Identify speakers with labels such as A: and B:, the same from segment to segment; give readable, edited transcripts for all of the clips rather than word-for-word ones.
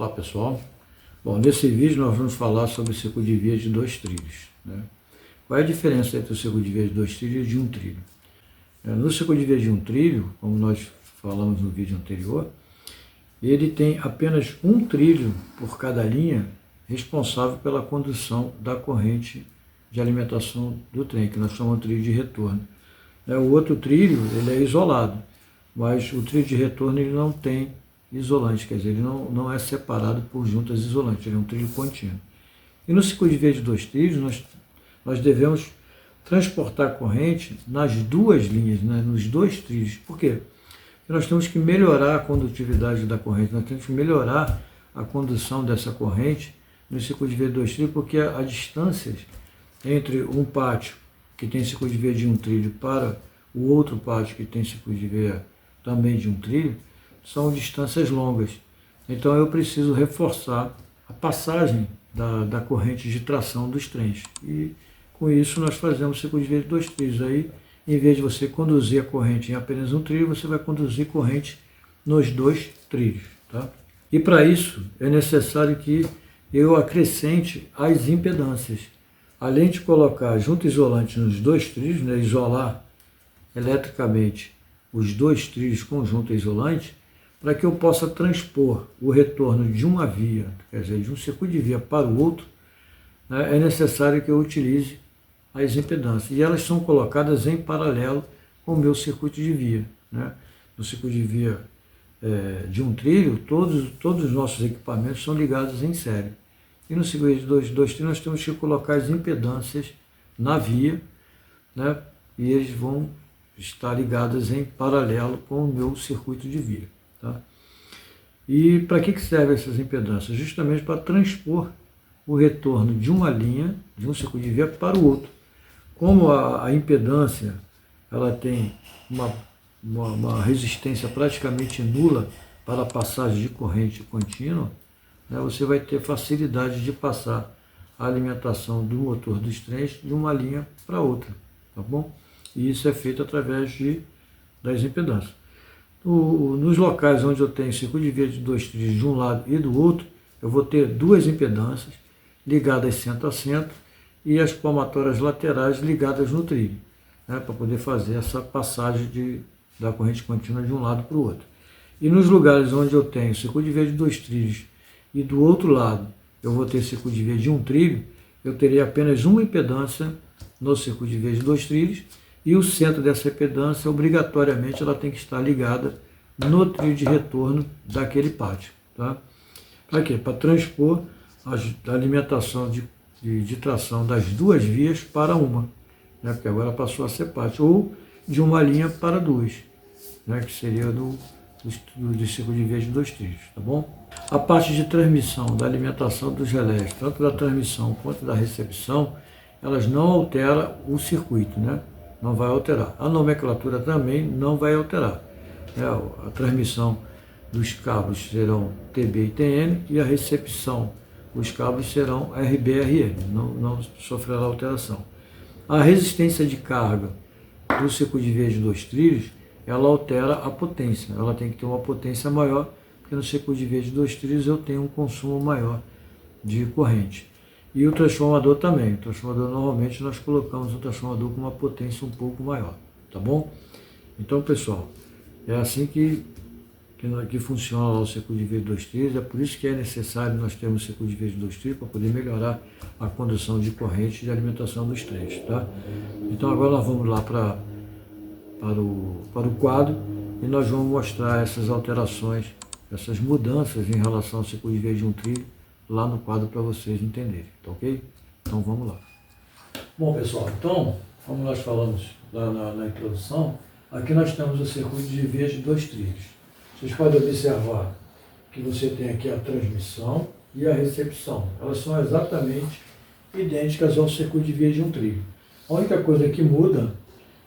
A: Olá pessoal, bom, nesse vídeo nós vamos falar sobre o ciclo de via de 2 trilhos, né? Qual é a diferença entre o ciclo de via de 2 trilhos e de 1 trilho? No ciclo de via de 1 trilho, como nós falamos no vídeo anterior, ele tem apenas um trilho por cada linha responsável pela condução da corrente de alimentação do trem, que nós chamamos de trilho de retorno. O outro trilho ele é isolado, mas o trilho de retorno ele não tem isolante, quer dizer, ele não é separado por juntas isolantes, ele é um trilho contínuo. E no ciclo de via de 2 trilhos, nós devemos transportar a corrente nas duas linhas, né, nos 2 trilhos. Por quê? Porque nós temos que melhorar a condutividade da corrente, nós temos que melhorar a condução dessa corrente no ciclo de via de 2 trilhos, porque as distâncias entre um pátio que tem ciclo de via de 1 trilho para o outro pátio que tem ciclo de via também de 1 trilho, são distâncias longas. Então eu preciso reforçar a passagem da corrente de tração dos trens. E com isso nós fazemos ciclo de via de 2 trilhos. Aí, em vez de você conduzir a corrente em apenas um trilho, você vai conduzir corrente nos 2 trilhos. Tá? E para isso é necessário que eu acrescente as impedâncias. Além de colocar junta isolante nos 2 trilhos, né, isolar eletricamente os 2 trilhos com junta isolante, para que eu possa transpor o retorno de uma via, quer dizer, de um circuito de via para o outro, né, é necessário que eu utilize as impedâncias. E elas são colocadas em paralelo com o meu circuito de via. Né? No circuito de via de um trilho, todos os nossos equipamentos são ligados em série. E no circuito de 2 trilhos nós temos que colocar as impedâncias na via, né, e eles vão estar ligadas em paralelo com o meu circuito de via. Tá? E para que servem essas impedâncias? Justamente para transpor o retorno de uma linha, de um circuito de via para o outro. Como a impedância ela tem uma resistência praticamente nula para a passagem de corrente contínua, né, você vai ter facilidade de passar a alimentação do motor dos trens de uma linha para outra. Tá bom? E isso é feito através das impedâncias. Nos locais onde eu tenho circuito de via de 2 trilhos de um lado e do outro, eu vou ter 2 impedâncias ligadas centro a centro e as palmatórias laterais ligadas no trilho, né, para poder fazer essa passagem da corrente contínua de um lado para o outro. E nos lugares onde eu tenho circuito de via de 2 trilhos e do outro lado eu vou ter circuito de via de 1 trilho, eu terei apenas uma impedância no circuito de via de 2 trilhos, e o centro dessa impedância, obrigatoriamente, ela tem que estar ligada no trilho de retorno daquele pátio. Tá? Para quê? Para transpor a alimentação de tração das 2 vias para uma, né? Porque agora passou a ser pátio, ou de uma linha para 2, né? Que seria do ciclo de via de 2 trilhos. Tá bom? A parte de transmissão da alimentação dos relés, tanto da transmissão quanto da recepção, elas não alteram o circuito, né? Não vai alterar. A nomenclatura também não vai alterar. A transmissão dos cabos serão TB e TN e a recepção, os cabos serão RB e RN, não sofrerá alteração. A resistência de carga do circuito de via de 2 trilhos, ela altera a potência, ela tem que ter uma potência maior, porque no circuito de via de 2 trilhos eu tenho um consumo maior de corrente. E o transformador também. O transformador, normalmente, nós colocamos um transformador com uma potência um pouco maior. Tá bom? Então, pessoal, é assim que funciona lá o circuito de via de 2 trilhos. É por isso que é necessário nós termos um circuito de via de 2 trilhos para poder melhorar a condução de corrente de alimentação dos trens. Tá? Então, agora nós vamos lá para o quadro e nós vamos mostrar essas alterações, essas mudanças em relação ao circuito de via de 1 trilho, lá no quadro para vocês entenderem, tá ok? Então vamos lá. Bom pessoal, então, como nós falamos lá na introdução, aqui nós temos o circuito de via de 2 trilhos. Vocês podem observar que você tem aqui a transmissão e a recepção. Elas são exatamente idênticas ao circuito de via de 1 trilho. A única coisa que muda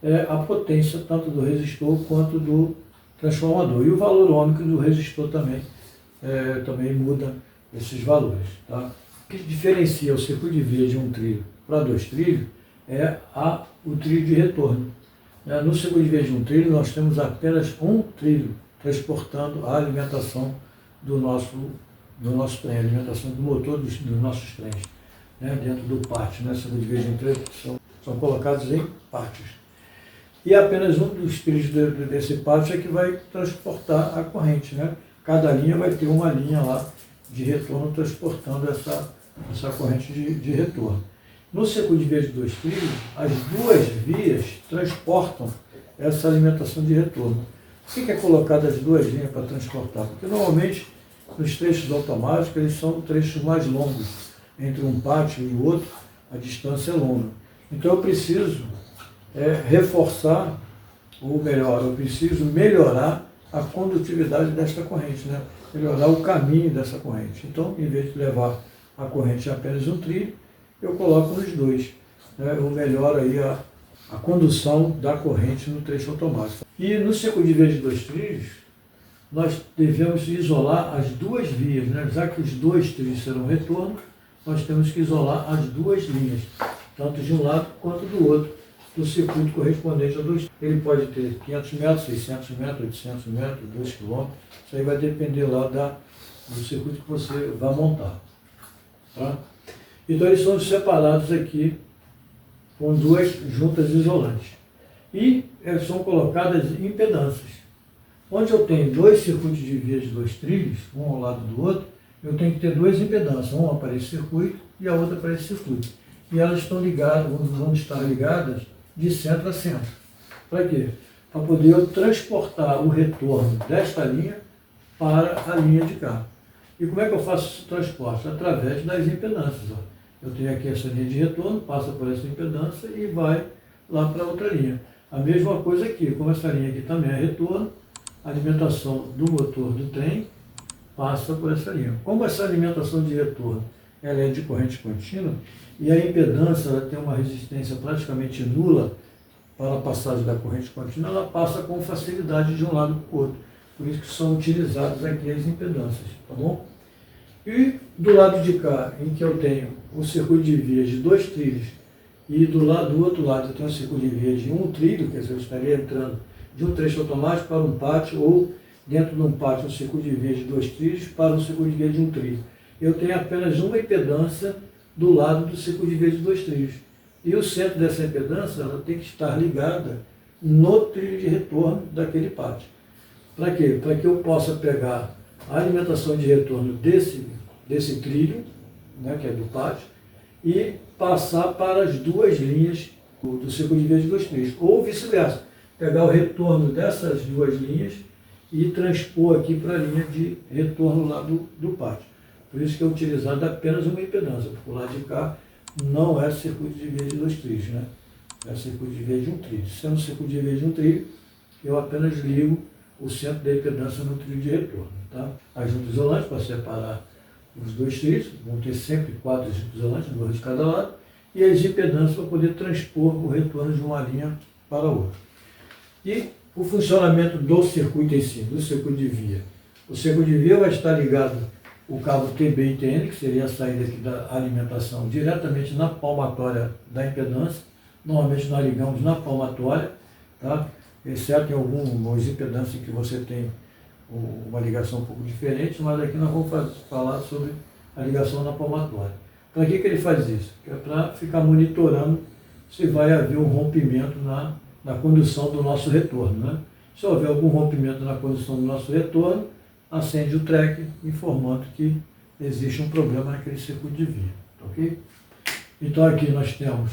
A: é a potência tanto do resistor quanto do transformador. E o valor ohmico do resistor também muda esses valores. Tá? O que diferencia o circuito de via de 1 trilho para 2 trilhos é o trilho de retorno. No circuito de via de 1 trilho nós temos apenas um trilho transportando a alimentação do nosso do nosso trem, a alimentação do motor dos nossos trens, né, dentro do pátio, né, circuito de via de um trilho, são colocados em pátios. E apenas um dos trilhos desse pátio é que vai transportar a corrente, né? Cada linha vai ter uma linha lá de retorno transportando essa corrente de retorno. No circuito de via de 2 trilhos, as duas vias transportam essa alimentação de retorno. Por que é colocado as duas linhas para transportar? Porque normalmente nos trechos automáticos eles são trechos mais longos. Entre um pátio e o outro, a distância é longa. Então eu preciso reforçar, ou melhor, eu preciso melhorar a condutividade desta corrente, né? Melhorar o caminho dessa corrente. Então, em vez de levar a corrente em apenas um trilho, eu coloco nos dois. Né? Eu melhoro aí a condução da corrente no trecho automático. E no circuito de via de 2 trilhos, nós devemos isolar as duas vias, né? Já que os dois trilhos serão retorno, nós temos que isolar as duas linhas, tanto de um lado quanto do outro, do circuito correspondente a 2. Ele pode ter 500 metros, 600 metros, 800 metros, 2 km, isso aí vai depender lá do circuito que você vai montar. Tá? Então eles são separados aqui com duas juntas isolantes. E eles são colocadas impedâncias. Onde eu tenho dois circuitos de via de 2 trilhos, um ao lado do outro, eu tenho que ter duas impedâncias, uma para esse circuito e a outra para esse circuito. E elas estão ligadas, vão estar ligadas de centro a centro. Para quê? Para poder eu transportar o retorno desta linha para a linha de cá. E como é que eu faço esse transporte? Através das impedâncias. Ó. Eu tenho aqui essa linha de retorno, passa por essa impedância e vai lá para outra linha. A mesma coisa aqui, como essa linha aqui também é retorno, a alimentação do motor do trem passa por essa linha. Como essa alimentação de retorno ela é de corrente contínua e a impedância ela tem uma resistência praticamente nula para a passagem da corrente contínua, ela passa com facilidade de um lado para o outro. Por isso que são utilizadas aqui as impedâncias, tá bom? E do lado de cá, em que eu tenho o circuito de vias de 2 trilhos e do outro lado eu tenho o circuito de vias de 1 trilho, quer dizer, eu estaria entrando de um trecho automático para um pátio ou dentro de um pátio um circuito de vias de 2 trilhos para um circuito de via de 1 trilho. Eu tenho apenas uma impedância do lado do circuito de via de 2 trilhos. E o centro dessa impedância ela tem que estar ligada no trilho de retorno daquele pátio. Para quê? Para que eu possa pegar a alimentação de retorno desse trilho, né, que é do pátio, e passar para as duas linhas do circuito de via de 2 trilhos. Ou vice-versa, pegar o retorno dessas duas linhas e transpor aqui para a linha de retorno lá do pátio. Por isso que é utilizado apenas uma impedância, porque o lado de cá não é circuito de via de 2 trilhos, né? É circuito de via de 1 trilho. Sendo circuito de via de 1 trilho, eu apenas ligo o centro da impedância no trilho de retorno. Tá? As juntas isolantes para separar os dois trilhos, vão ter sempre 4 juntas isolantes, 2 de cada lado, e as impedâncias para poder transpor o retorno de uma linha para a outra. E o funcionamento do circuito em si, do circuito de via. O circuito de via vai estar ligado o cabo TB e TN, que seria a saída aqui da alimentação, diretamente na palmatória da impedância. Normalmente nós ligamos na palmatória, tá? Exceto em algumas impedâncias que você tem uma ligação um pouco diferente, mas aqui nós vamos falar sobre a ligação na palmatória. Para que ele faz isso? É para ficar monitorando se vai haver um rompimento na condução do nosso retorno. Né? Se houver algum rompimento na condução do nosso retorno, acende o track informando que existe um problema naquele circuito de via. Ok? Então aqui nós temos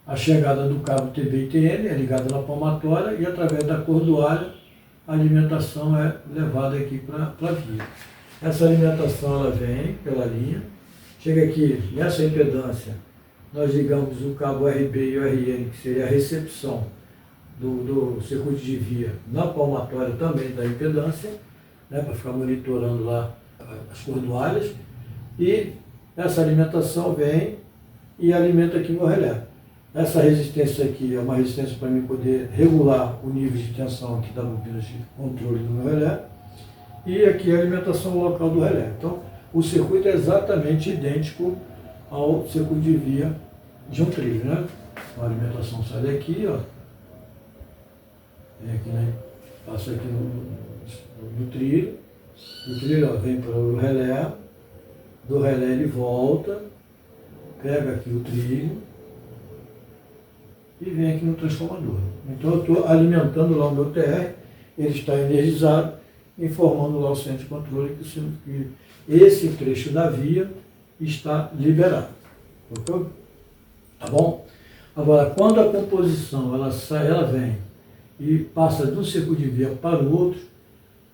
A: a chegada do cabo TB e TN, é ligada na palmatória e através da cordoalha a alimentação é levada aqui para a via. Essa alimentação ela vem pela linha, chega aqui nessa impedância, nós ligamos o cabo RB e o RN, que seria a recepção do circuito de via na palmatória também da impedância, né, para ficar monitorando lá as cordoalhas, e essa alimentação vem e alimenta aqui meu relé. Essa resistência aqui é uma resistência para mim poder regular o nível de tensão aqui da bobina de controle do meu relé, e aqui a alimentação local do relé. Então, o circuito é exatamente idêntico ao circuito de via de um trilho, né? A alimentação sai daqui, ó. Vem aqui, né? Passa aqui no trilho, O trilho vem para o relé, do relé ele volta, pega aqui o trilho e vem aqui no transformador. Então eu estou alimentando lá o meu TR, ele está energizado, informando lá o centro de controle que esse trecho da via está liberado. Ok? Tá bom? Agora, quando a composição ela vem e passa de um circuito de via para o outro,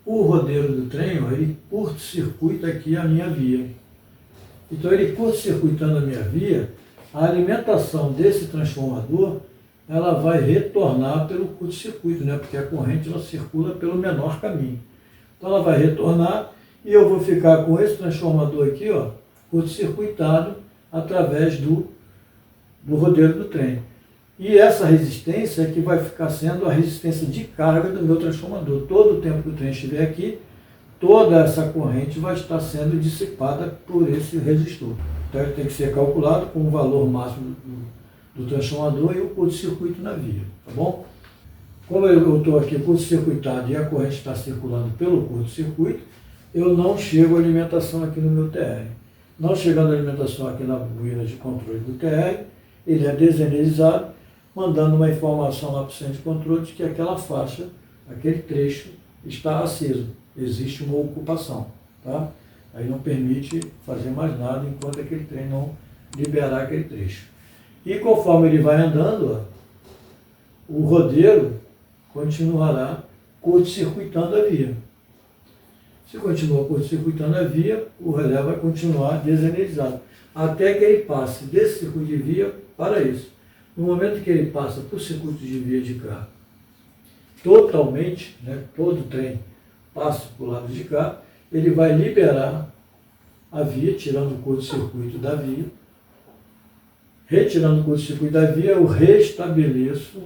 A: o rodeiro do trem, ó, ele curto-circuita aqui a minha via. Então, ele curto-circuitando a minha via, a alimentação desse transformador, ela vai retornar pelo curto-circuito, né? Porque a corrente ela circula pelo menor caminho. Então, ela vai retornar e eu vou ficar com esse transformador aqui, ó, curto-circuitado através do rodeiro do trem. E essa resistência é que vai ficar sendo a resistência de carga do meu transformador. Todo o tempo que o trem estiver aqui, toda essa corrente vai estar sendo dissipada por esse resistor. Então ele tem que ser calculado com o valor máximo do transformador e o curto-circuito na via, tá bom? Como eu estou aqui curto-circuitado e a corrente está circulando pelo curto-circuito, eu não chego a alimentação aqui no meu TR. Não chegando a alimentação aqui na bobina de controle do TR, ele é desenergizado, mandando uma informação lá para o centro de controle de que aquela faixa, aquele trecho, está aceso. Existe uma ocupação. Tá? Aí não permite fazer mais nada enquanto aquele trem não liberar aquele trecho. E conforme ele vai andando, ó, o rodeiro continuará curto-circuitando a via. Se continua curto-circuitando a via, o relé vai continuar desenergizado, até que ele passe desse circuito de via para isso. No momento que ele passa por circuito de via de cá, totalmente, né, todo o trem passa para o lado de cá, ele vai liberar a via, tirando o curto-circuito da via. Retirando o curto-circuito da via, eu restabeleço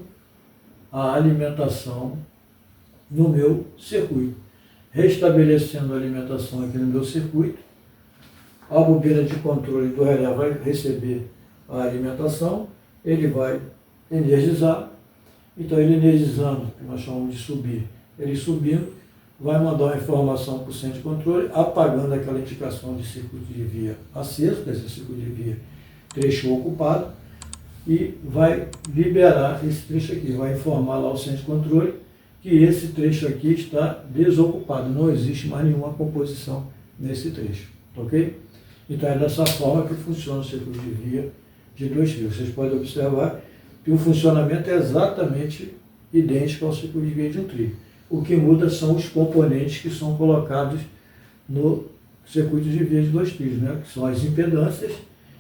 A: a alimentação no meu circuito. Restabelecendo a alimentação aqui no meu circuito, a bobina de controle do relé vai receber a alimentação, ele vai energizar, então ele energizando, que nós chamamos de subir, ele subindo, vai mandar uma informação para o centro de controle, apagando aquela indicação de circuito de via aceso, desse circuito de via trecho ocupado, e vai liberar esse trecho aqui, vai informar lá o centro de controle que esse trecho aqui está desocupado, não existe mais nenhuma composição nesse trecho, ok? Então é dessa forma que funciona o circuito de via de 2 fios. Vocês podem observar que o funcionamento é exatamente idêntico ao circuito de via de um trilho. O que muda são os componentes que são colocados no circuito de via de 2 trilhos, né? Que são as impedâncias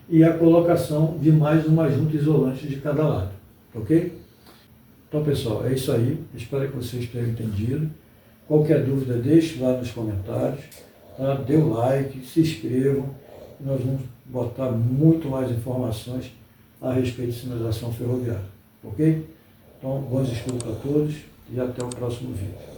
A: e a colocação de mais uma junta isolante de cada lado, ok? Então, pessoal, é isso aí. Espero que vocês tenham entendido. Qualquer dúvida, deixe lá nos comentários. Tá? Dê o like, se inscrevam. Nós vamos botar muito mais informações a respeito de sinalização ferroviária. Ok? Então, bons estudos para todos e até o próximo vídeo.